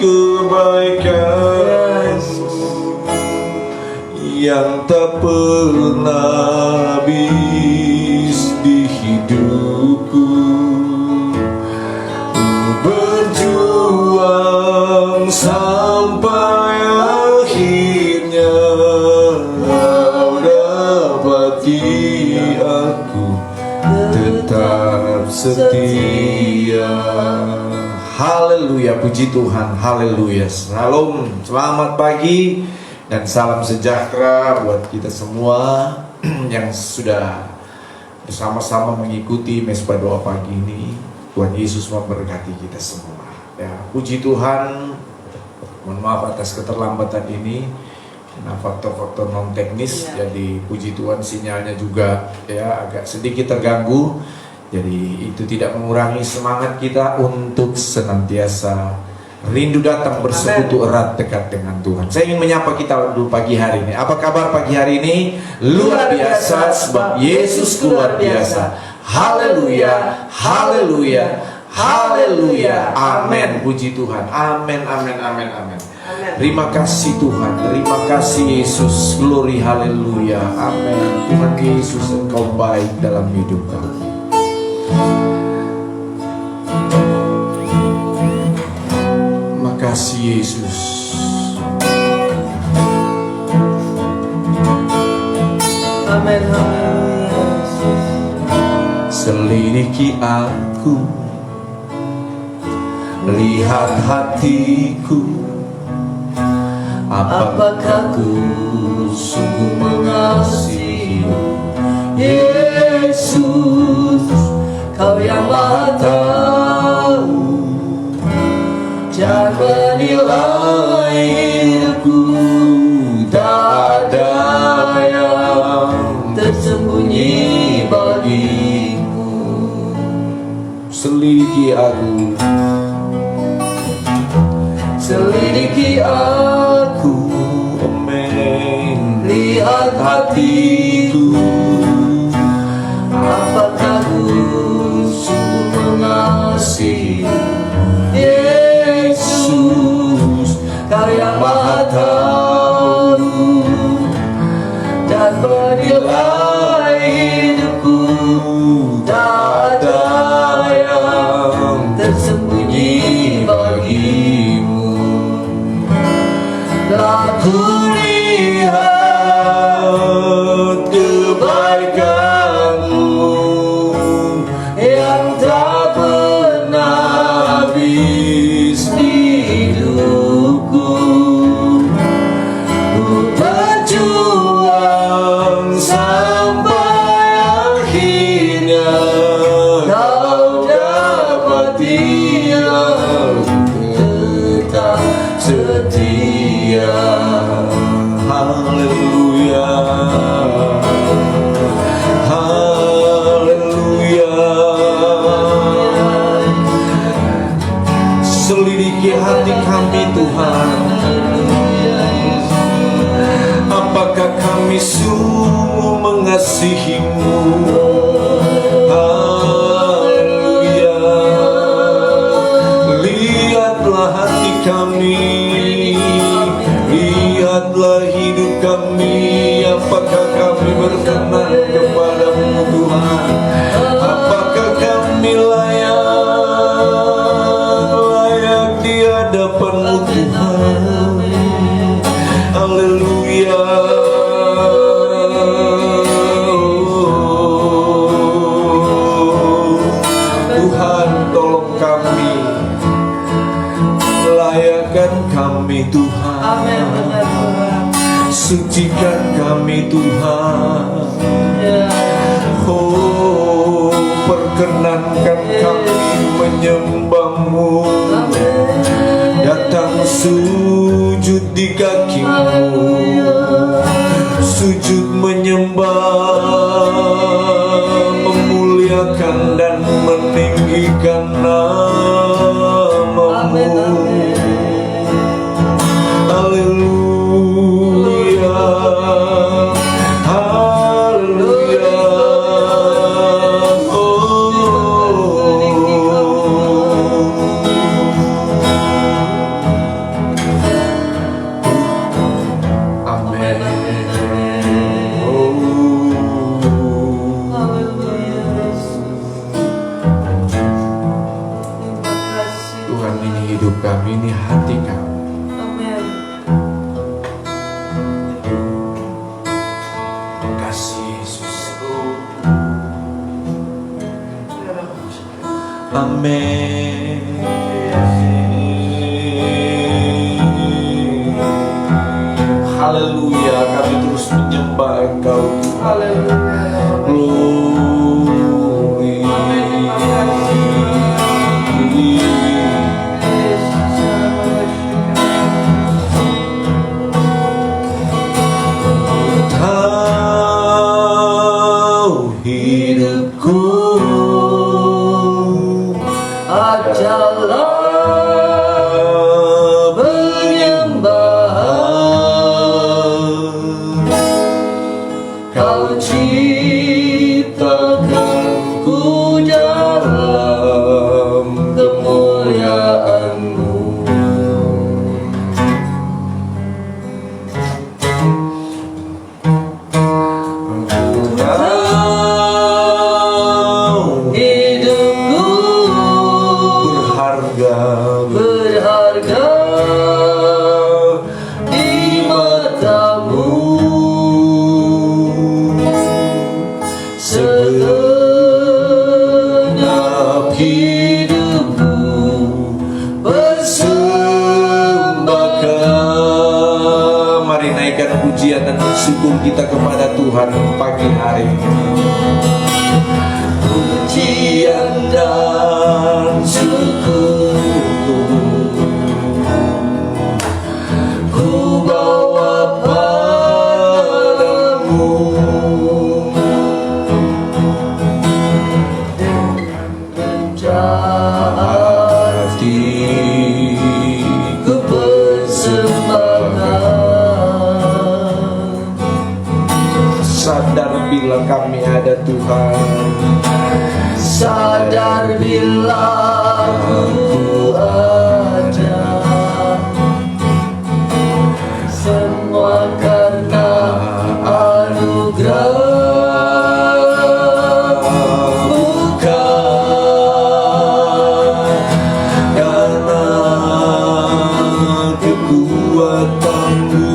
kebaikan yang tak pernah habis di hidupku. Berjuang sampai akhirnya kau dapati aku tetap setia. Haleluya, puji Tuhan, haleluya. Shalom, selamat pagi dan salam sejahtera buat kita semua yang sudah bersama-sama mengikuti Mesbah Doa pagi ini. Tuhan Yesus memberkati kita semua. Ya, puji Tuhan. Mohon maaf atas keterlambatan ini karena faktor-faktor non teknis. Jadi puji Tuhan sinyalnya juga ya agak sedikit terganggu. Jadi itu tidak mengurangi semangat kita untuk senantiasa rindu datang bersekutu erat dekat dengan Tuhan. Saya ingin menyapa kita dulu pagi hari ini. Apa kabar pagi hari ini? Luar biasa, sebab Yesus luar biasa. Haleluya, haleluya, haleluya, amin. Puji Tuhan, amin, amin, amin, amin. Terima kasih Tuhan, terima kasih Yesus, glory, haleluya, amin. Tuhan Yesus, Engkau baik dalam hidup kami. Makasih Yesus. Amin, amin. Selidiki aku, lihat hatiku, apakah ku sungguh mengasihi Yesus, Kau yang Maha Tahu. Jangan menilai hidupku, tak ada yang tersembunyi bagimu. Selidiki aku, selidiki aku, amin. Lihat hatiku, apakah ku sungguh mengasihi Yesus, Kau yang Maha Tahu. Dan menilai hidupku, tak ada yang tersembunyi bagimu. Aku lihat kebaikanmu yang tak pernah habis di hidupku. Ku berjuang sampai akhirnya Kau dapati aku tetap setia. Haleluya, haleluya. Selidiki hati kami Tuhan, apakah kami sungguh mengasihi-Mu. Haleluya. Lihatlah hati kami, lihatlah hidup kami, apakah kami berkenan kepada-Mu Tuhan. Apakah kami layak di hadapan-Mu Tuhan. Haleluya. Tuhan tolong kami, layakkan kami Tuhan. Sucikan kami Tuhan. Oh, perkenankan kami menyembah-Mu, datang sujud di kaki-Mu, sujud menyembah, memuliakan dan meninggikan nama-Mu. Haleluya, haleluya. hidup kami, ini hati kami. Amin. Terima kasih Yesus. Amin. Haleluya, kami terus menyembah Engkau. Haleluya. Glory. Kau hidupku Ajalah penyembahan, Kau ciptakanku dalam kemuliaan-Mu. Berharga di mata-Mu, segenap hidupku persembahkan. Mari naikkan pujian dan syukur kita kepada Tuhan pagi hari ini. Pujian dan syukurku ku bawa padamu. Hati ku persembahkan. Sadar bila kami ada Tuhan, Sadar bila ku ada, semua karena anugerah, bukan karena kekuatanmu.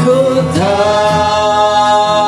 ku tahu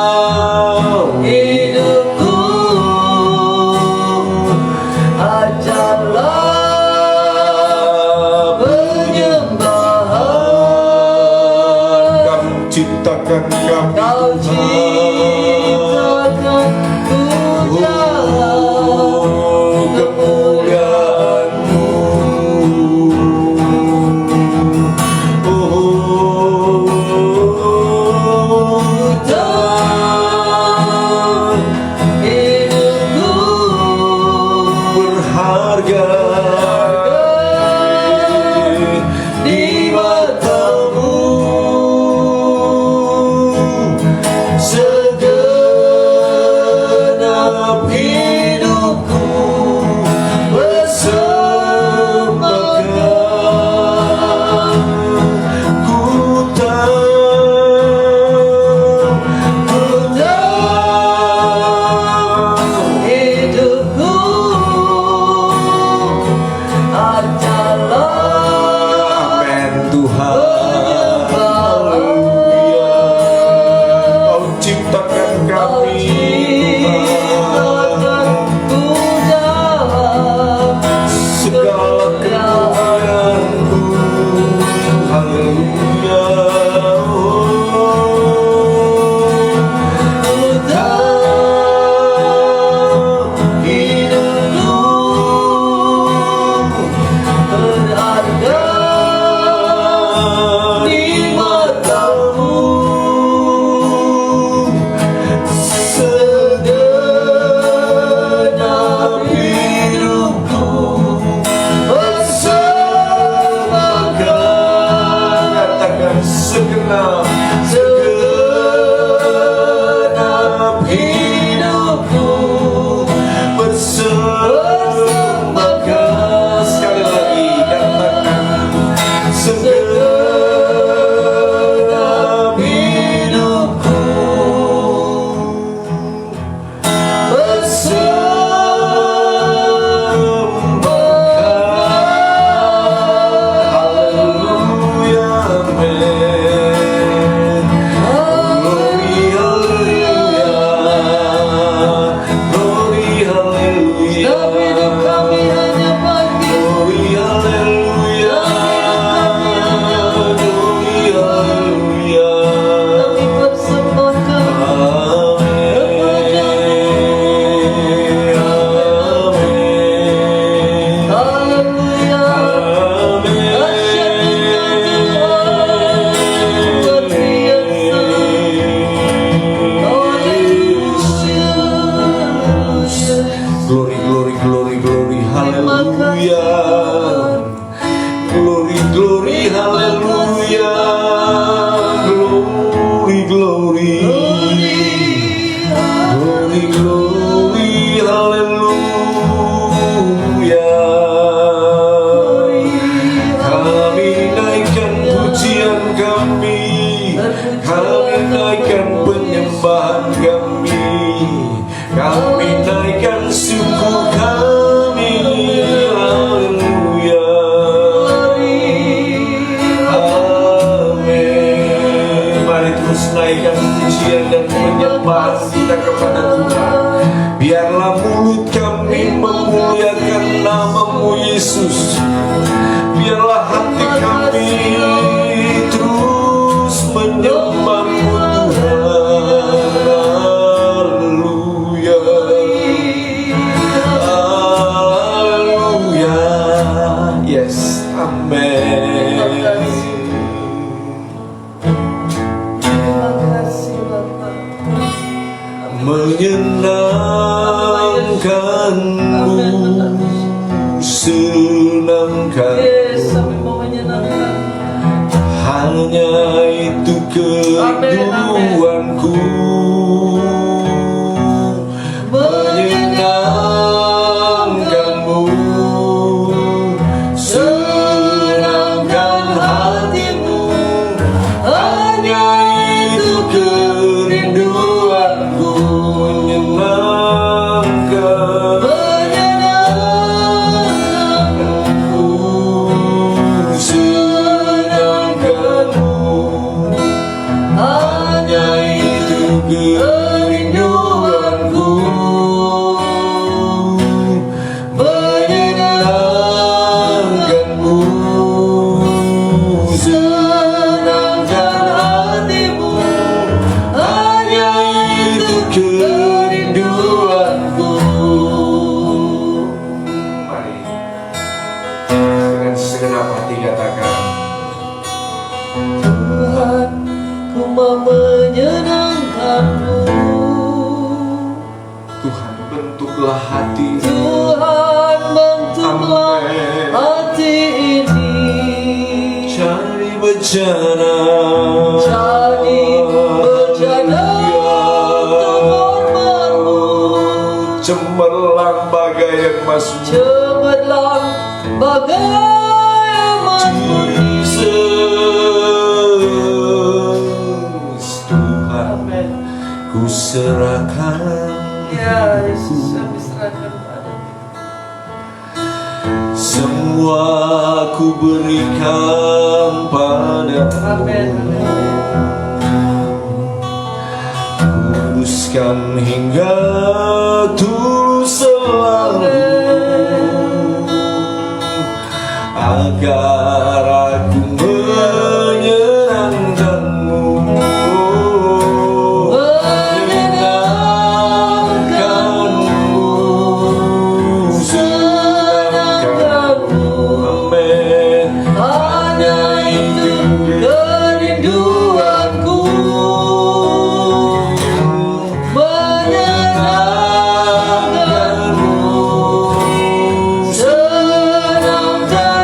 Senangkan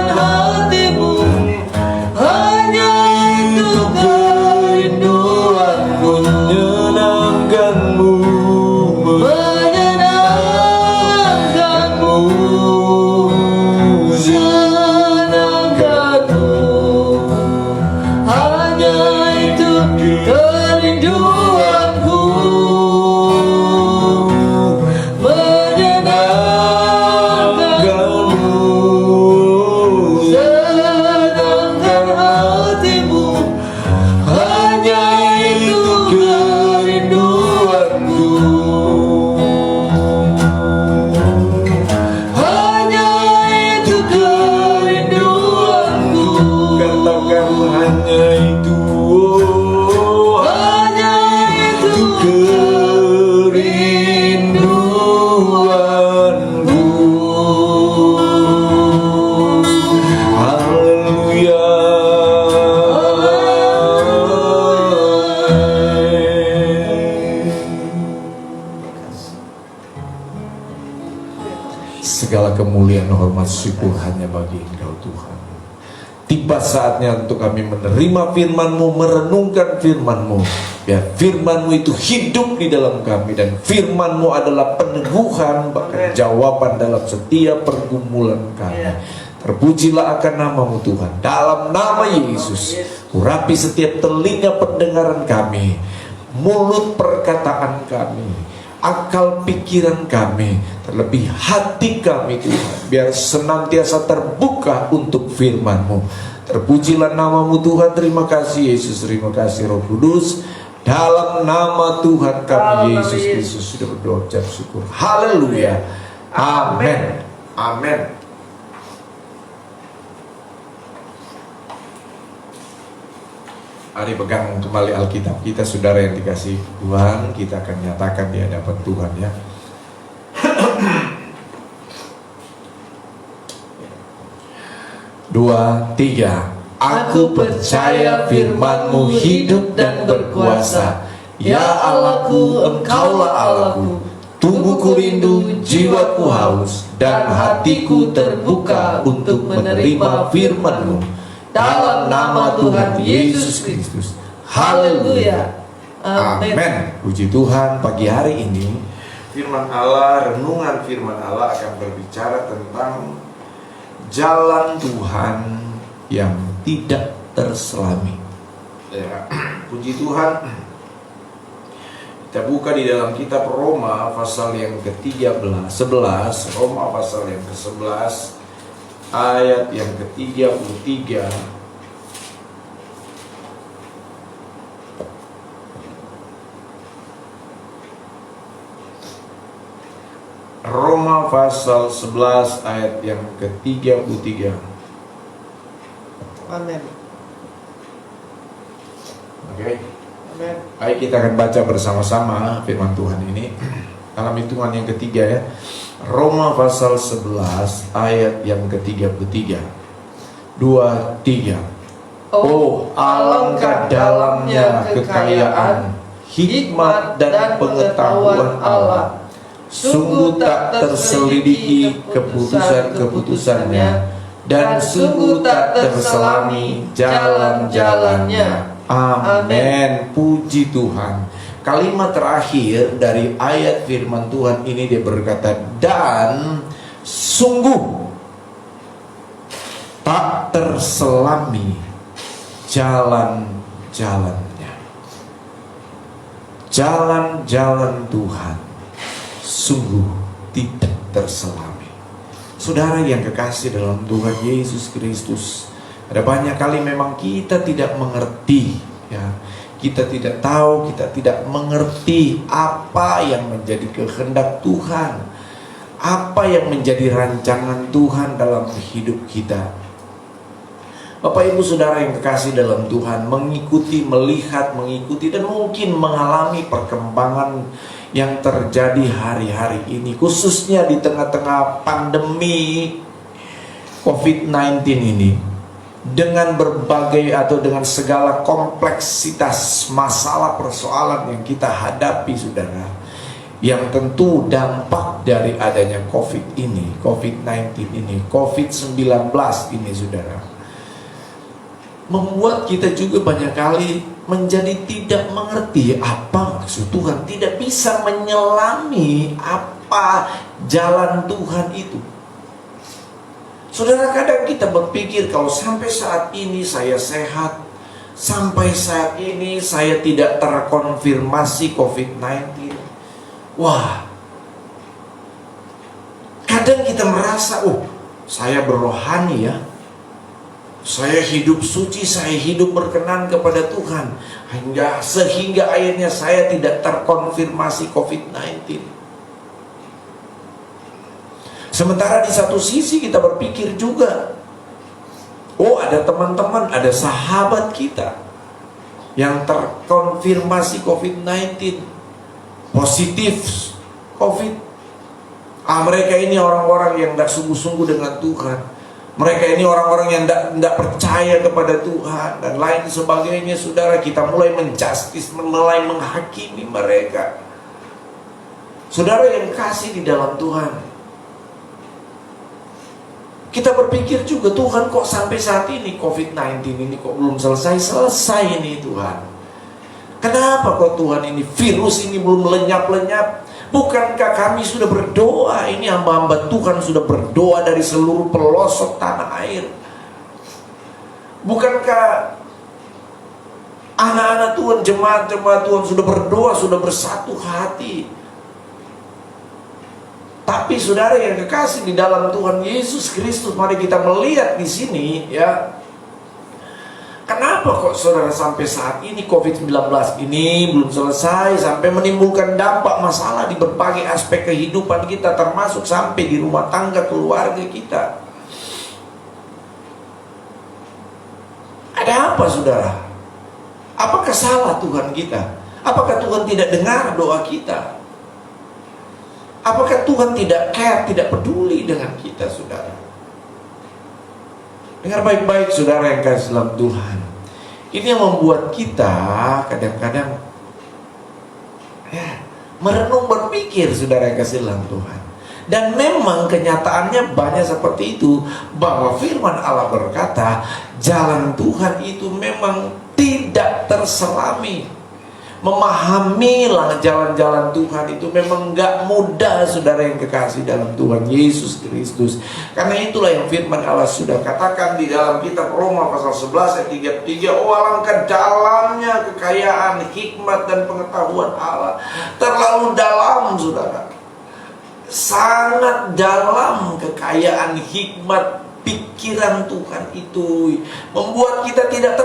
hatimu Segala kemuliaan, hormat, syukur hanya bagi Engkau Tuhan. Tiba saatnya untuk kami menerima firman-Mu, merenungkan firman-Mu. Biar firman-Mu itu hidup di dalam kami, dan firman-Mu adalah peneguhan, bahkan jawaban dalam setiap pergumulan kami. Terpujilah akan nama-Mu Tuhan. Dalam nama Yesus, urapi setiap telinga pendengaran kami, mulut perkataan kami, akal pikiran kami, terlebih hati kami Tuhan, biar senantiasa terbuka untuk firman-Mu. Terpujilah nama-Mu Tuhan. Terima kasih Yesus, terima kasih Roh Kudus. Dalam nama Tuhan kami Yesus Kristus sudah berdoa ucap syukur. Haleluya. Amin. Amin. Mari pegang kembali Alkitab kita, saudara yang dikasih Tuhan. Kita akan nyatakan di hadapan Tuhan ya. Dua, tiga. Aku percaya firman-Mu hidup dan berkuasa. Ya Allahku, Engkaulah Allahku. Tubuhku rindu, jiwaku haus, dan hatiku terbuka untuk menerima firman-Mu. Dalam nama Tuhan Yesus Kristus. Haleluya. Amin. Puji Tuhan, pagi hari ini firman Allah, renungan firman Allah akan berbicara tentang jalan Tuhan yang tidak terselami. Ya, puji Tuhan. Kita buka di dalam kitab Roma pasal yang ke-13, Roma pasal yang ke-11 ayat yang ke-33. Roma pasal 11 ayat yang ke-33. Amin. Oke. Amin. Baik, kita akan baca bersama-sama firman Tuhan ini dalam hitungan yang ketiga ya. Roma pasal 11 ayat yang ke-33. 2, 3. Oh, alangkah dalamnya kekayaan, hikmat dan pengetahuan Allah. Sungguh tak terselidiki keputusan-keputusannya, dan sungguh tak terselami jalan-jalannya. Amin. Puji Tuhan. Kalimat terakhir dari ayat firman Tuhan ini dia berkata, dan sungguh tak terselami jalan-jalannya. Jalan-jalan Tuhan sungguh tidak terselami. Saudara yang kekasih dalam Tuhan Yesus Kristus, ada banyak kali memang kita tidak mengerti ya. Kita tidak tahu, kita tidak mengerti apa yang menjadi kehendak Tuhan, apa yang menjadi rancangan Tuhan dalam hidup kita. Bapak Ibu Saudara yang kekasih dalam Tuhan, mengikuti, melihat, mengikuti, dan mungkin mengalami perkembangan yang terjadi hari-hari ini, khususnya di tengah-tengah pandemi COVID-19 ini, dengan berbagai atau dengan segala kompleksitas masalah persoalan yang kita hadapi saudara, yang tentu dampak dari adanya COVID-19 ini, COVID-19 ini saudara, membuat kita juga banyak kali menjadi tidak mengerti apa maksud Tuhan, tidak bisa menyelami apa jalan Tuhan itu. Saudara, kadang kita berpikir kalau sampai saat ini saya sehat, sampai saat ini saya tidak terkonfirmasi COVID-19. Wah, kadang kita merasa, oh saya berrohani ya, saya hidup suci, saya hidup berkenan kepada Tuhan, sehingga akhirnya saya tidak terkonfirmasi COVID-19. Sementara di satu sisi kita berpikir juga, oh ada teman-teman, ada sahabat kita yang terkonfirmasi COVID-19, positif COVID. Mereka ini orang-orang yang tidak sungguh-sungguh dengan Tuhan. Mereka ini orang-orang yang tidak percaya kepada Tuhan dan lain sebagainya. Saudara, kita mulai menjustis, mulai menghakimi mereka. Saudara yang kasih di dalam Tuhan, Kita berpikir juga, Tuhan kok sampai saat ini COVID-19 ini kok belum selesai ini Tuhan. Kenapa kok Tuhan ini virus ini belum lenyap-lenyap? Bukankah kami sudah berdoa? Ini hamba-hamba Tuhan sudah berdoa dari seluruh pelosok tanah air. Bukankah anak-anak Tuhan, jemaat-jemaat Tuhan sudah berdoa, sudah bersatu hati? Tapi saudara yang kekasih di dalam Tuhan Yesus Kristus, mari kita melihat di sini ya. Kenapa kok saudara sampai saat ini COVID-19 ini belum selesai, sampai menimbulkan dampak masalah di berbagai aspek kehidupan kita, termasuk sampai di rumah tangga keluarga kita. Ada apa saudara? Apakah salah Tuhan kita? Apakah Tuhan tidak dengar doa kita? Apakah Tuhan tidak care, tidak peduli dengan kita saudara? Dengar baik-baik saudara yang kasih dalam Tuhan. Ini yang membuat kita kadang-kadang merenung berpikir saudara yang kasih dalam Tuhan. Dan memang kenyataannya banyak seperti itu, bahwa firman Allah berkata jalan Tuhan itu memang tidak terselami. Memahamilah jalan-jalan Tuhan itu memang gak mudah saudara yang kekasih dalam Tuhan Yesus Kristus. Karena itulah yang firman Allah sudah katakan di dalam kitab Roma pasal 11 ayat 33, oh alangkah dalamnya kekayaan, hikmat dan pengetahuan Allah. Terlalu dalam saudara. Sangat dalam kekayaan, hikmat, pikiran Tuhan itu membuat kita tidak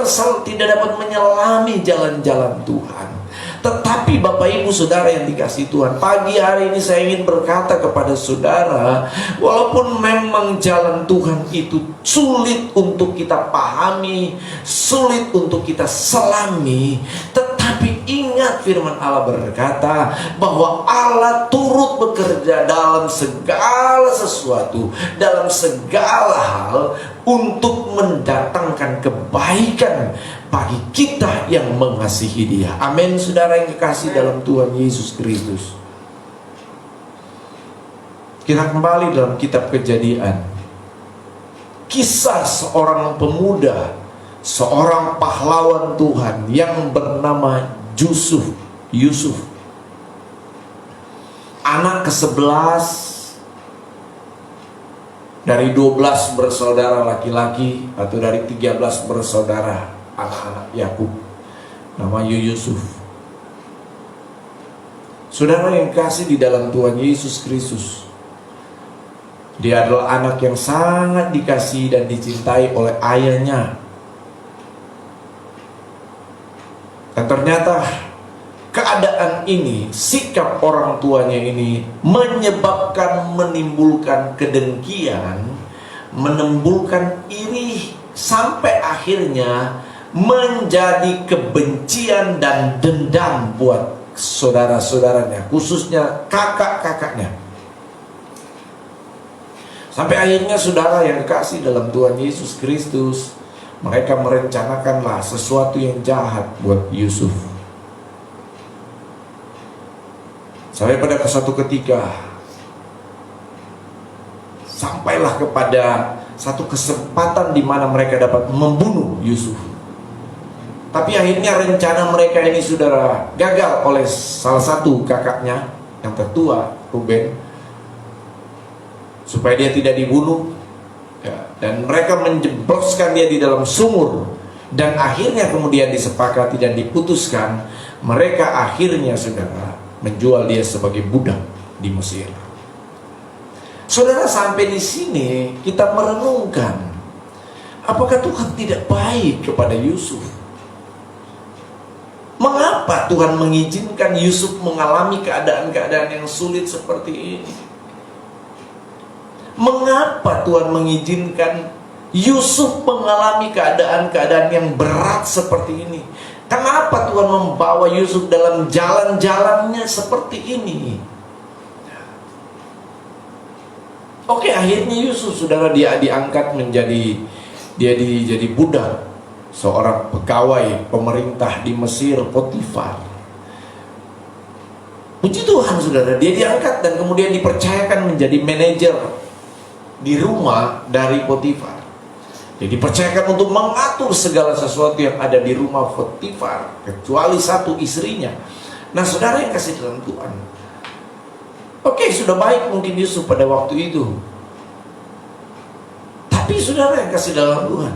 dapat menyelami jalan-jalan Tuhan. Tetapi Bapak Ibu Saudara yang dikasihi Tuhan, pagi hari ini saya ingin berkata kepada saudara, walaupun memang jalan Tuhan itu sulit untuk kita pahami, sulit untuk kita selami, tetapi ingat firman Allah berkata bahwa Allah turut bekerja dalam segala sesuatu, dalam segala hal untuk mendatangkan kebaikan bagi kita yang mengasihi Dia. Amin saudara yang kekasih dalam Tuhan Yesus Kristus. Kita kembali dalam kitab Kejadian. Kisah seorang pemuda, seorang pahlawan Tuhan yang bernama Yusuf, anak ke-11 dari 12 bersaudara laki-laki, atau dari 13 bersaudara anak-anak Yakub, nama Yusuf. Saudara yang kasih di dalam Tuhan Yesus Kristus, dia adalah anak yang sangat dikasihi dan dicintai oleh ayahnya. Dan ternyata keadaan ini, sikap orang tuanya ini menimbulkan kedengkian, menimbulkan iri, sampai akhirnya menjadi kebencian dan dendam buat saudara-saudaranya, khususnya kakak-kakaknya. Sampai akhirnya saudara yang dikasih dalam Tuhan Yesus Kristus, mereka merencanakanlah sesuatu yang jahat buat Yusuf. Sampai pada suatu ketika, sampailah kepada satu kesempatan di mana mereka dapat membunuh Yusuf. Tapi akhirnya rencana mereka ini saudara gagal oleh salah satu kakaknya yang tertua, Ruben, supaya dia tidak dibunuh ya. Dan mereka menjebloskan dia di dalam sumur. Dan akhirnya kemudian disepakati dan diputuskan, mereka akhirnya saudara menjual dia sebagai budak di Mesir. Saudara, sampai di sini kita merenungkan, apakah Tuhan tidak baik kepada Yusuf? Mengapa Tuhan mengizinkan Yusuf mengalami keadaan-keadaan yang sulit seperti ini? Mengapa Tuhan mengizinkan Yusuf mengalami keadaan-keadaan yang berat seperti ini? Kenapa Tuhan membawa Yusuf dalam jalan-jalannya seperti ini? Oke, akhirnya Yusuf saudara dia diangkat menjadi jadi budak seorang pegawai pemerintah di Mesir, Potifar. Puji Tuhan saudara, dia diangkat dan kemudian dipercayakan menjadi manajer di rumah dari Potifar. Jadi dipercayakan untuk mengatur segala sesuatu yang ada di rumah Potifar, kecuali satu, istrinya. Nah saudara yang kasih dalam Tuhan, oke, sudah baik mungkin Yusuf pada waktu itu, tapi saudara yang kasih dalam Tuhan,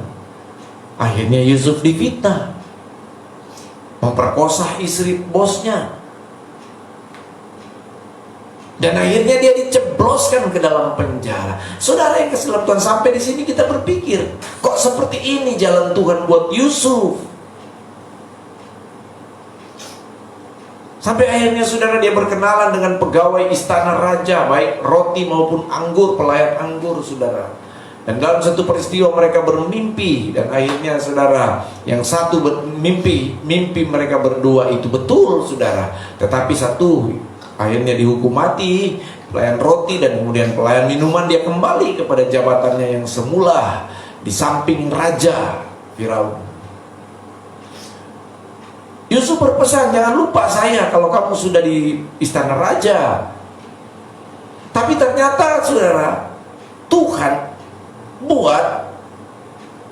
akhirnya Yusuf difitnah, memperkosa istri bosnya, dan akhirnya dia dicebloskan ke dalam penjara. Saudara yang kasih dalam Tuhan, sampai di sini kita berpikir, kok seperti ini jalan Tuhan buat Yusuf? Sampai akhirnya saudara dia berkenalan dengan pegawai istana raja, baik roti maupun anggur, pelayan anggur saudara. Dan dalam satu peristiwa mereka bermimpi, dan akhirnya saudara, yang satu mimpi mereka berdua itu betul saudara, tetapi satu akhirnya dihukum mati, pelayan roti dan kemudian pelayan minuman, dia kembali kepada jabatannya yang semula di samping raja Firaun. Yusuf berpesan, jangan lupa saya kalau kamu sudah di istana raja. Tapi ternyata saudara, Tuhan buat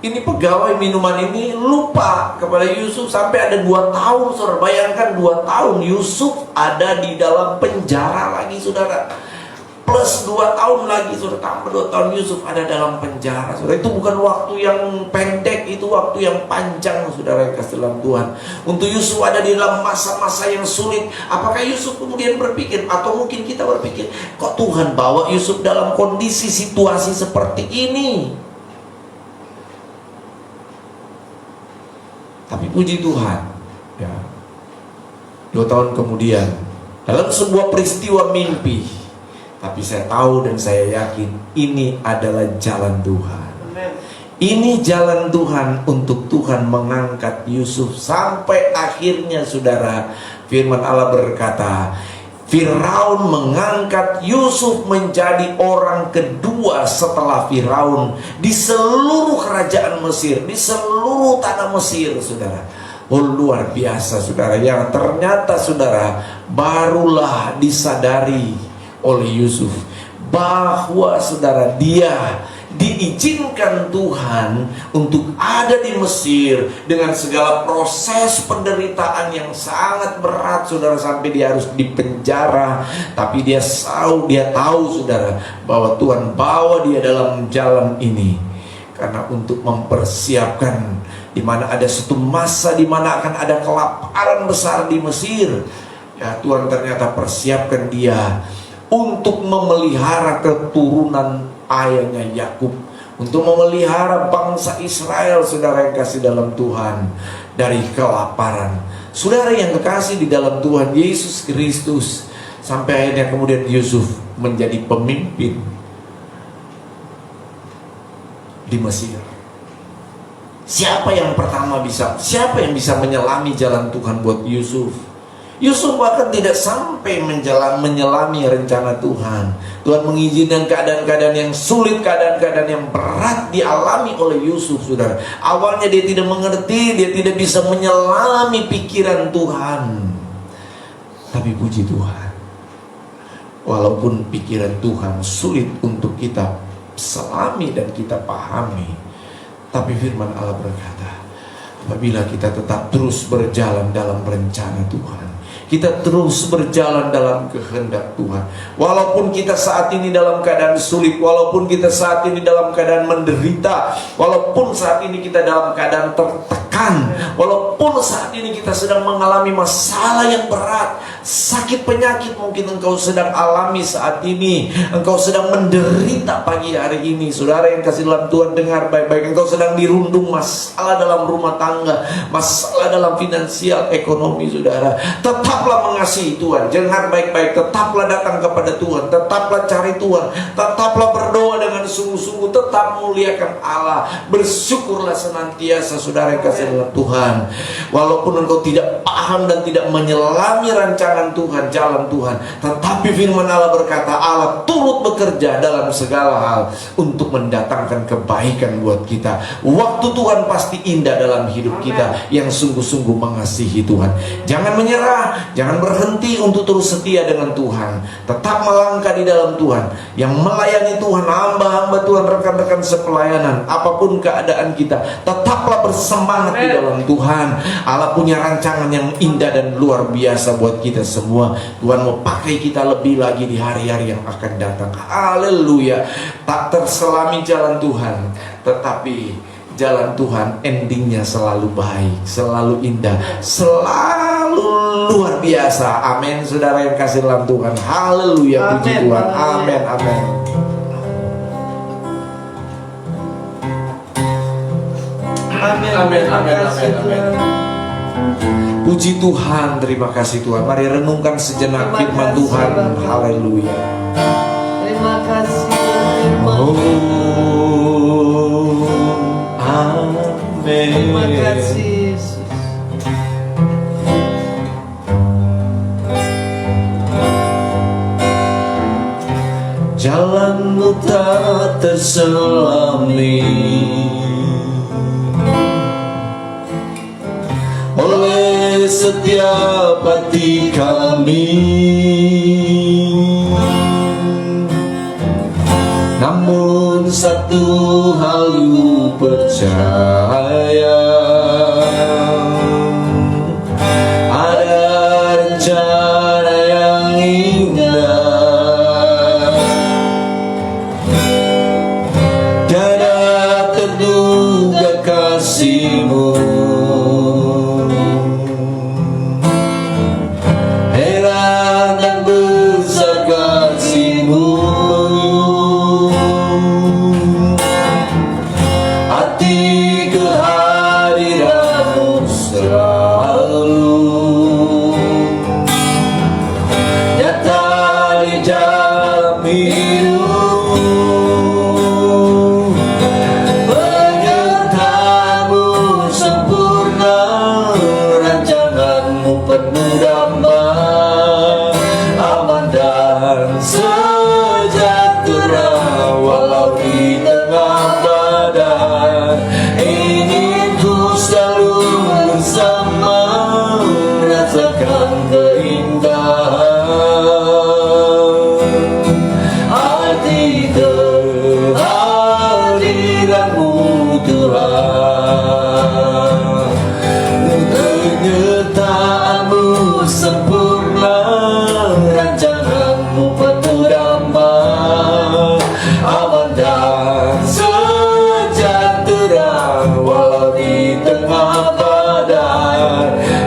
ini pegawai minuman ini lupa kepada Yusuf sampai ada 2 tahun. Saudara bayangkan, 2 tahun Yusuf ada di dalam penjara lagi saudara, plus 2 tahun lagi saudara, tambah 2 tahun Yusuf ada dalam penjara saudara. Itu bukan waktu yang pendek, itu waktu yang panjang saudara yang kasih dalam Tuhan. Untuk Yusuf ada di dalam masa-masa yang sulit. Apakah Yusuf kemudian berpikir, atau mungkin kita berpikir, kok Tuhan bawa Yusuf dalam kondisi situasi seperti ini? Tapi puji Tuhan, ya, 2 tahun kemudian dalam sebuah peristiwa mimpi, tapi saya tahu dan saya yakin ini adalah jalan Tuhan. Ini jalan Tuhan untuk Tuhan mengangkat Yusuf sampai akhirnya saudara, firman Allah berkata, Firaun mengangkat Yusuf menjadi orang kedua setelah Firaun di seluruh kerajaan Mesir, di seluruh tanah Mesir saudara. Oh luar biasa saudara, yang ternyata saudara barulah disadari oleh Yusuf bahwa saudara dia diizinkan Tuhan untuk ada di Mesir dengan segala proses penderitaan yang sangat berat saudara, sampai dia harus dipenjara. Tapi dia tahu saudara bahwa Tuhan bawa dia dalam jalan ini karena untuk mempersiapkan di mana ada satu masa di mana akan ada kelaparan besar di Mesir. Ya Tuhan ternyata persiapkan dia untuk memelihara keturunan ayahnya Yakub, untuk memelihara bangsa Israel saudara yang kasih dalam Tuhan dari kelaparan. Saudara yang kekasih di dalam Tuhan Yesus Kristus, sampai akhirnya kemudian Yusuf menjadi pemimpin di Mesir. Siapa yang yang bisa menyelami jalan Tuhan buat Yusuf? Yusuf bahkan tidak sampai menyelami rencana Tuhan. Tuhan mengizinkan keadaan-keadaan yang sulit, keadaan-keadaan yang berat dialami oleh Yusuf saudara. Awalnya dia tidak mengerti, dia tidak bisa menyelami pikiran Tuhan. Tapi puji Tuhan, walaupun pikiran Tuhan sulit untuk kita selami dan kita pahami, tapi firman Allah berkata, apabila kita tetap terus berjalan dalam rencana Tuhan, kita terus berjalan dalam kehendak Tuhan, walaupun kita saat ini dalam keadaan sulit, walaupun kita saat ini dalam keadaan menderita, walaupun saat ini kita dalam keadaan tertekan, walaupun saat ini kita sedang mengalami masalah yang berat, sakit penyakit mungkin engkau sedang alami saat ini, engkau sedang menderita pagi hari ini. Saudara yang kasih dalam Tuhan, dengar baik-baik, engkau sedang dirundung masalah dalam rumah tangga, masalah dalam finansial, ekonomi saudara. Tetaplah mengasihi Tuhan, dengar baik-baik, tetaplah datang kepada Tuhan, tetaplah cari Tuhan, tetaplah berdoa dengan sungguh-sungguh, tetap muliakan Allah. Bersyukurlah senantiasa saudara yang kasih dalam Tuhan. Walaupun engkau tidak paham dan tidak menyelami rancangan Tuhan, jalan Tuhan, tetapi firman Allah berkata, Allah turut bekerja dalam segala hal untuk mendatangkan kebaikan buat kita. Waktu Tuhan pasti indah dalam hidup kita yang sungguh-sungguh mengasihi Tuhan. Jangan menyerah, jangan berhenti untuk terus setia dengan Tuhan. Tetap melangkah di dalam Tuhan. Yang melayani Tuhan, hamba-hamba Tuhan, rekan-rekan sepelayanan, apapun keadaan kita, tetaplah bersemangat di dalam Tuhan. Allah punya rancangan yang indah dan luar biasa buat kita semua. Tuhan mau pakai kita lebih lagi di hari-hari yang akan datang. Haleluya. Tak terselami jalan Tuhan, tetapi jalan Tuhan endingnya selalu baik, selalu indah, selalu luar biasa. Amin, saudara yang kasih dalam Tuhan. Haleluya, puji Tuhan. Amin, amin. Amin, Amin, amin, kasih amin, amin. Puji Tuhan, terima kasih Tuhan. Mari renungkan sejenak Terima firman kasih, Tuhan. Bapak. Haleluya. Terima kasih firman. Oh, amin. Terima kasih Yesus. Jalanmu tak terselami oleh setiap hati kami, namun satu hal ku percaya, ada rencana yang indah, tiada terduga kasih-Mu. Heran dan besar kasih-Mu, hati kehadiran-Mu selalu nyata di dalam hidup. Penyertaan-Mu sempurna, rancangan-Mu penuh damai, aman dan sejahtera walau di tengah badai. Ingin ku selalu bersama, rasakan keindahan arti kehadiran-Mu Tuhan. Penyertaan-Mu sempurna, rancangan-Mu penuh damai, aman dan sejahtera walau di tengah badai.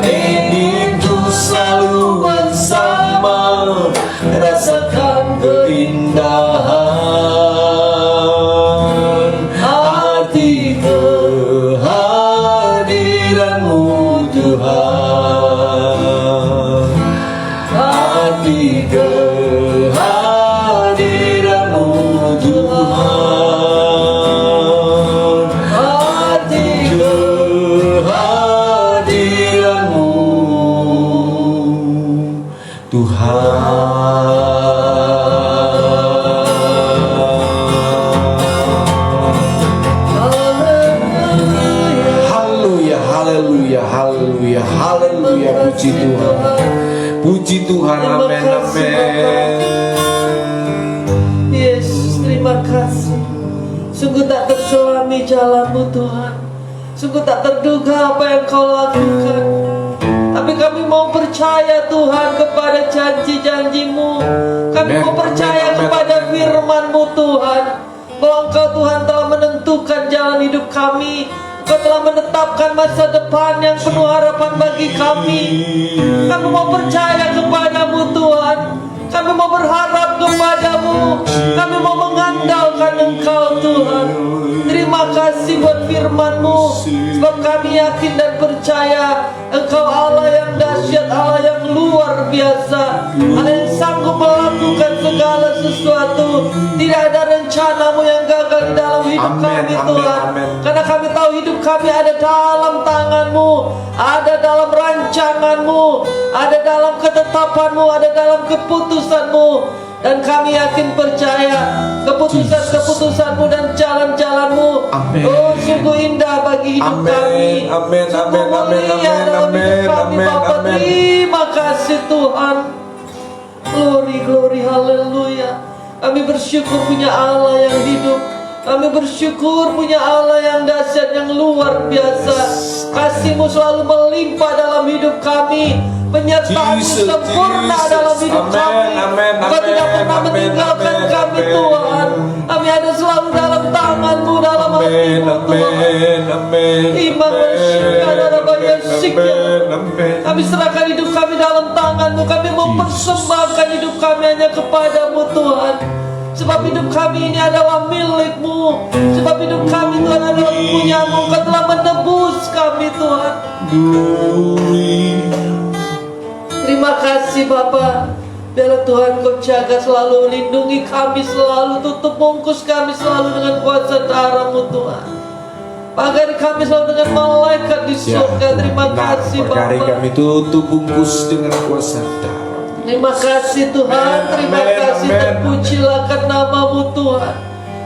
Ingin ku selalu bersama, rasakan keindahan arti kehadiran-Mu Tuhan. Arti kehadiran-Mu Tuhan. Arti kehadiran-Mu Haleluya, haleluya, haleluya, haleluya. Puji Tuhan, puji Tuhan. Amin, amin. Yesus, terima kasih. Sungguh tak terselami jalan-Mu Tuhan. Sungguh tak terduga apa yang Kau lakukan. Tapi kami mau percaya Tuhan kepada janji-janji-Mu. Kami Amen, mau percaya amen, amen. kepada firman-Mu Tuhan, bahwa Engkau Tuhan telah menentukan jalan hidup kami. Engkau telah menetapkan masa depan yang penuh harapan bagi kami. Kami mau percaya kepada-Mu Tuhan. Kami mau berharap kepada-Mu. Kami mau mengandalkan Engkau Tuhan. Terima kasih buat firman-Mu, sebab kami yakin dan percaya Engkau Allah yang dahsyat, Allah yang luar biasa, Allah yang sanggup melakukan segala sesuatu. Tidak ada rencana-Mu yang gagal di dalam hidup hidup Amin, kami amin, Tuhan. amin. Karena kami tahu hidup kami ada dalam tangan-Mu, ada dalam rancangan-Mu, ada dalam ketetapan-Mu, ada dalam keputusan-Mu. Dan kami yakin percaya keputusan-keputusan-Mu dan jalan-jalan-Mu, Amin. oh sungguh indah bagi hidup Amin, kami. amin, Sungguh amin, amin, mulia dalam amin, hidup kami amin, Bapa. amin. Terima kasih Tuhan. Glory, glory, haleluya. Kami bersyukur punya Allah yang hidup. Kami bersyukur punya Allah yang dahsyat, yang luar biasa. Kasih-Mu selalu melimpah dalam hidup kami. Penyertaan-Mu Jesus, sempurna Jesus. dalam hidup Amen, kami. amen, Engkau tidak amen, pernah amen, meninggalkan amen, kami amen. Tuhan. Kami ada selalu dalam tangan-Mu, dalam Amin, hati-Mu Tuhan. amin, amin. Imam bersyukur ada banyak sikit. Amin. Kami serahkan hidup kami dalam tangan-Mu. Kami mempersembahkan hidup kami hanya kepada-Mu Tuhan. Sebab hidup kami ini adalah milik-Mu. Sebab hidup kami Tuhan adalah punya-Mu. Engkau telah menebus kami Tuhan. Glory. Terima kasih Bapa. Biarlah Tuhan Kau jaga selalu, lindungi kami selalu, tutup bungkus kami selalu dengan kuasa darah-Mu Tuhan. Pagari kami selalu dengan malaikat di surga. Terima kasih Pagari Bapa. kami tutup bungkus dengan kuasa darah. Terima kasih Tuhan. Terima Amin, kasih. amin. Terpujilah nama-Mu Tuhan.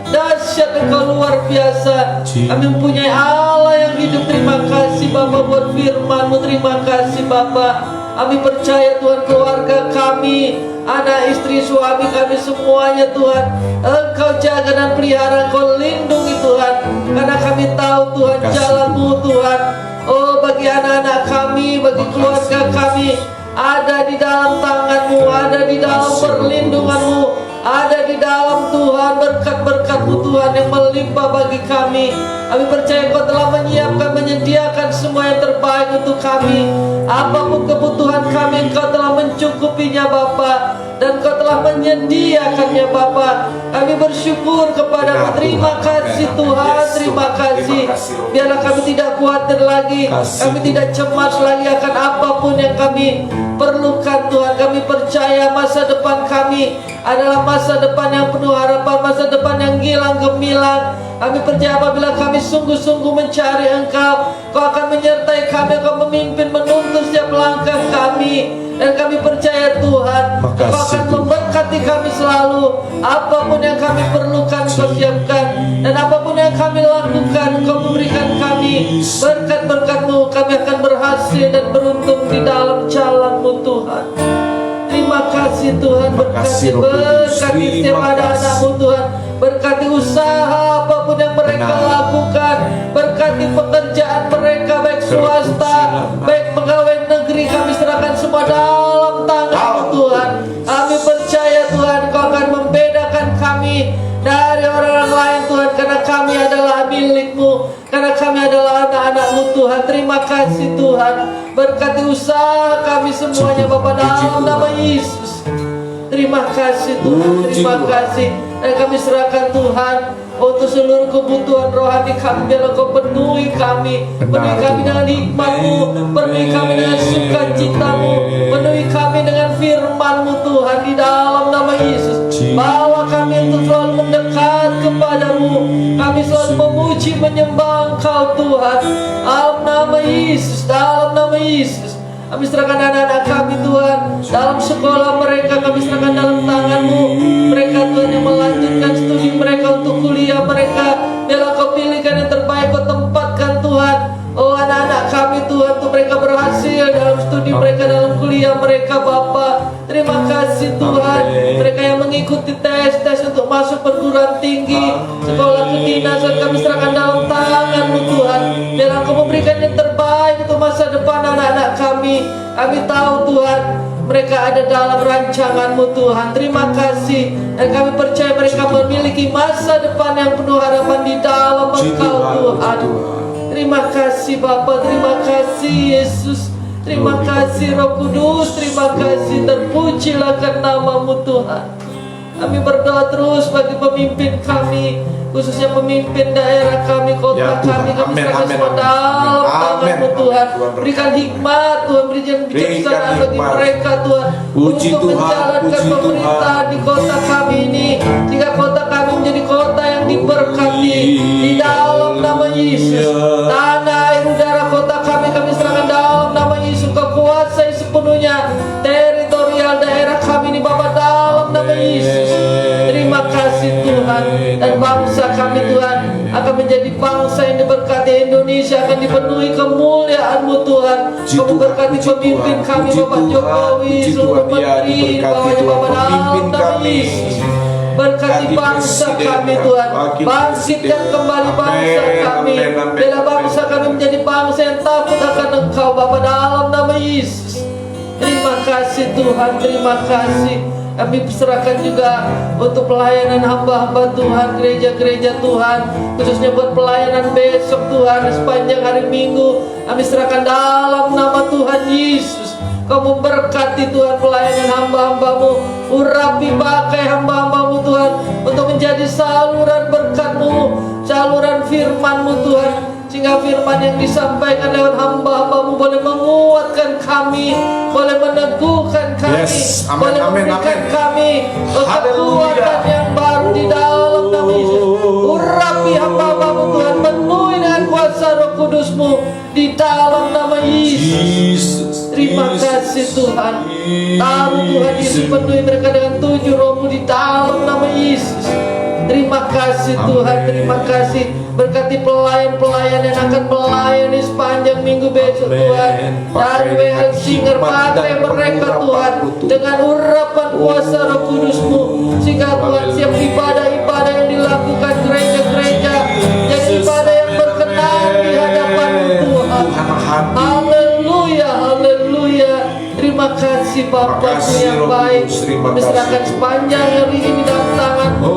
Dahsyat Engkau luar biasa. Kami mempunyai Allah yang hidup. Terima kasih Bapa buat firman-Mu. Terima kasih Bapa. Kami percaya Tuhan keluarga kami, anak istri suami kami semuanya Tuhan, Engkau jaga dan pelihara, Engkau lindungi Tuhan. Karena kami tahu Tuhan jalan-Mu Tuhan. Oh bagi anak-anak kami, bagi keluarga kami, ada di dalam tangan-Mu, ada di dalam perlindungan-Mu, ada di dalam Tuhan berkat-berkat-Mu Tuhan yang melimpah bagi kami. Kami percaya Engkau telah menyiapkan, menyediakan semua yang terbaik untuk kami. Apapun kebutuhan kami, Engkau telah mencukupinya Bapa, dan Engkau telah menyediakannya Bapa. Kami bersyukur kepada-Mu. Terima kasih Tuhan, terima kasih. Biarlah kami tidak khawatir lagi, kami tidak cemas lagi akan apapun yang kami perlukan Tuhan. Kami percaya masa depan kami adalah masa depan yang penuh harapan, masa depan yang gilang gemilang. Kami percaya apabila kami sungguh-sungguh mencari Engkau, Kau akan menyertai kami, Kau memimpin, menuntun setiap langkah kami. Dan kami percaya Tuhan, Kau akan memberkati kami selalu. Apapun yang kami perlukan Kau siapkan, dan apapun yang kami lakukan Kau memberikan kami berkat-berkat-Mu. Kami akan berhasil dan beruntung di dalam jalan-Mu Tuhan. Terima kasih Tuhan. Berkati setiap anak-anak-Mu Tuhan. Berkati usaha apapun yang mereka lakukan. Berkati pekerjaan mereka, baik swasta, baik pegawai negeri. Kami serahkan semua dalam tangan-Mu Tuhan. Kami percaya Tuhan Kau akan membedakan kami dari orang-orang lain Tuhan. Karena kami adalah milik-Mu, karena kami adalah anak-anak-Mu Tuhan. Terima kasih Tuhan. Berkati usaha kami semuanya Bapa dalam nama Yesus. Terima kasih Tuhan, terima kasih. Dan kami serahkan Tuhan untuk seluruh kebutuhan rohani kami. Biarlah Kau penuhi kami, penuhi kami dengan hikmat-Mu, penuhi kami dengan sukacita-Mu, penuhi kami dengan firman-Mu Tuhan di dalam nama Yesus. Bawa kami untuk selalu mendekat kepada-Mu. Kami selalu memuji, menyembah Engkau Tuhan dalam nama Yesus, dalam nama Yesus. Kami serahkan anak-anak kami Tuhan, dalam sekolah mereka kami serahkan dalam tangan-Mu. Mereka Tuhan yang melanjutkan studi mereka untuk kuliah mereka, biarlah Kau pilihkan yang terbaik, Kau tempatkan Tuhan. Oh anak-anak kami Tuhan, untuk mereka berhasil dalam studi mereka, dalam kuliah mereka Bapa. Terima kasih Tuhan. Mereka yang mengikuti tes untuk masuk perguruan tinggi, sekolah kedinasan, kami serahkan dalam tangan-Mu Tuhan. Biarlah Kau memberikan yang terbaik untuk masa depan anak-anak kami. Kami tahu Tuhan, mereka ada dalam rancangan-Mu Tuhan. Terima kasih. Dan kami percaya mereka memiliki masa depan yang penuh harapan di dalam Engkau Tuhan. Terima kasih Bapa, terima kasih Yesus. Terima kasih Roh Kudus, terima kasih. Terpujilah nama-Mu Tuhan. Kami berdoa terus bagi pemimpin kami, khususnya pemimpin daerah kami, kota kami. Kami serahkan semua dalam tangan-Mu Tuhan. Berikan hikmat Tuhan, berikan bijaksanaan bagi mereka Tuhan, untuk menjalankan pemerintahan di kota kami ini, sehingga kota kami menjadi kota yang diberkati, Tuhan. Dan bangsa kami Tuhan akan menjadi bangsa yang diberkati. Indonesia akan dipenuhi kemuliaan-Mu Tuhan. Kamu berkati pemimpin kami Bapak Jokowi, seluruh menteri, Bapak dalam nama Yesus. Berkati bangsa kami Tuhan. Bangkitkan kembali bangsa kami. Bila bangsa kami menjadi bangsa yang takut akan Engkau Bapa dalam nama Yesus. Terima kasih Tuhan, terima kasih. Kami serahkan juga untuk pelayanan hamba-hamba Tuhan, gereja-gereja Tuhan, khususnya buat pelayanan besok Tuhan, sepanjang hari Minggu. Kami serahkan dalam nama Tuhan Yesus. Kamu berkati Tuhan pelayanan hamba-Hamba-Mu, urapi pakai hamba-Hamba-Mu Tuhan, untuk menjadi saluran berkat-Mu, saluran firman-Mu Tuhan, sehingga firman yang disampaikan lewat hamba-Hamba-Mu boleh menguatkan kami, boleh meneguhkan kami, boleh memberikan kami kekuatan yang baru di dalam nama Yesus. Urapi hamba-Hamba-Mu Tuhan, penuhi dengan kuasa Roh Kudus-Mu di dalam nama Yesus. Terima kasih Tuhan. Taruh Tuhan Yesus, penuhi mereka dengan 7 roh-Mu di dalam nama Yesus. Terima kasih Tuhan, terima kasih. Berkati pelayan-pelayan yang akan melayani sepanjang minggu besok Tuhan. Dari WL Singer, pakai mereka Tuhan dengan urapan kuasa Roh Kudus-Mu, sehingga Tuhan siap ibadah-ibadah yang dilakukan gereja-gereja jadi ibadah yang berkenan di hadapan Tuhan. Haleluya, haleluya. Terima kasih Bapa-Ku yang baik. Diserahkan sepanjang hari ini dalam tangan-Mu.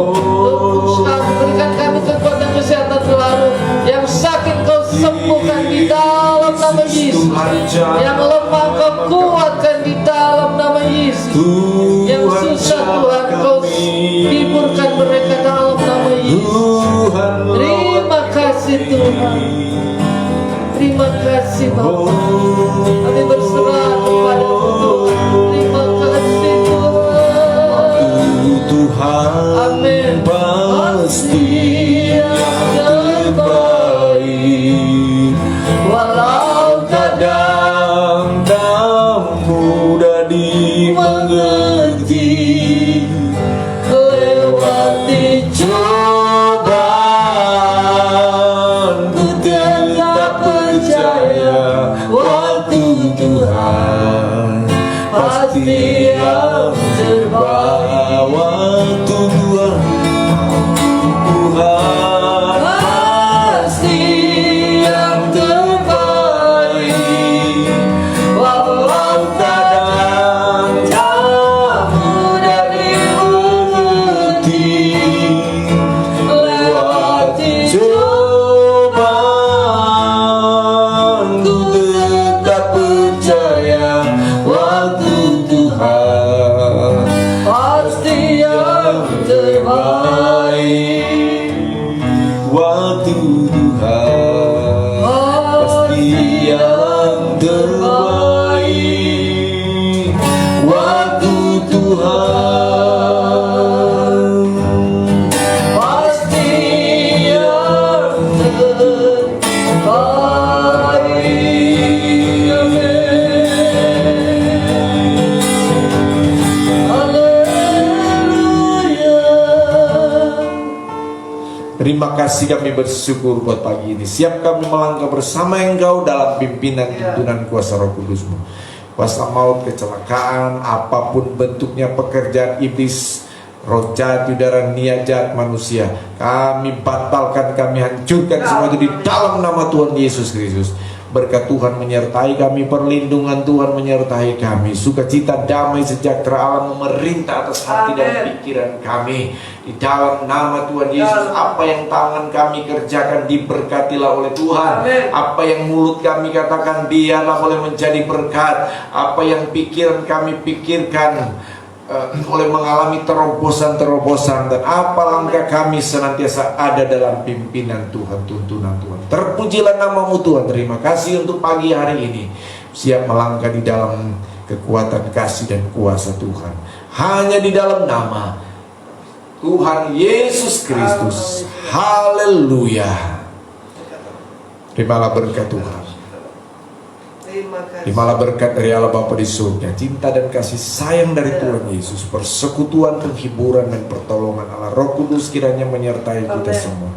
Berikan kami kekuatan kesehatan selalu. Yang sakit Kau sembuhkan di dalam nama Yesus. Yang lemah Kau kuatkan di dalam nama Yesus. Yang susah Tuhan Kau hiburkan mereka dalam nama Yesus. Terima kasih Tuhan. Terima kasih Bapa. Kami berserah kepada-Mu Tuhan. Terima kasih Tuhan. Amin. Pasti yang terbaik, walau kadang tak mudah dimengerti. Lewati cobaan, ku tetap percaya waktu Tuhan pasti yang terbaik. Waktu Tuhan pasti yang terbaik, walau kadang tak mudah dimengerti. Lewati cobaan, ku tetap percaya waktu Tuhan pasti yang terbaik. Waktu Tuhan pasti yang terbaik. Waktu Tuhan pasti yang terbaik. Terima kasih, kami bersyukur buat pagi ini. Siap kami melangkah bersama Engkau dalam pimpinan tuntunan kuasa Roh Kudus-Mu. Kuasa maut, kecelakaan, apapun bentuknya pekerjaan iblis, roh jahat, udara, niat jahat manusia, kami batalkan, kami hancurkan semua itu di dalam nama Tuhan Yesus Kristus. Berkat Tuhan menyertai kami, perlindungan Tuhan menyertai kami, sukacita, damai, sejahtera Allah memerintah atas hati dan pikiran kami. Di dalam nama Tuhan Yesus, apa yang tangan kami kerjakan diberkatilah oleh Tuhan. Apa yang mulut kami katakan biarlah boleh menjadi berkat. Apa yang pikiran kami pikirkan oleh mengalami terobosan-terobosan, dan apa langkah kami senantiasa ada dalam pimpinan Tuhan, tuntunan Tuhan. Terpujilah nama-Mu Tuhan. Terima kasih untuk pagi hari ini. Siap melangkah di dalam kekuatan kasih dan kuasa Tuhan. Hanya di dalam nama Tuhan Yesus Kristus. Haleluya. Terimalah berkat Tuhan. Terimalah berkat dari Allah Bapa di surga, cinta dan kasih sayang dari Tuhan Yesus, persekutuan, penghiburan dan pertolongan Allah Roh Kudus kiranya menyertai kita semua.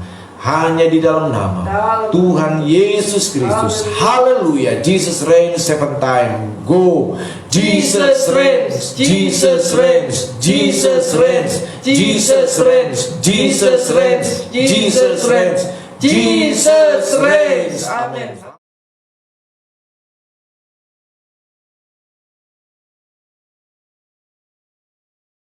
Hanya di dalam nama Tuhan Yesus Kristus. Haleluya. Jesus reigns 7 times. Go. Jesus reigns. Jesus reigns. Jesus reigns. Jesus reigns. Jesus reigns. Jesus reigns. Jesus reigns. Amen.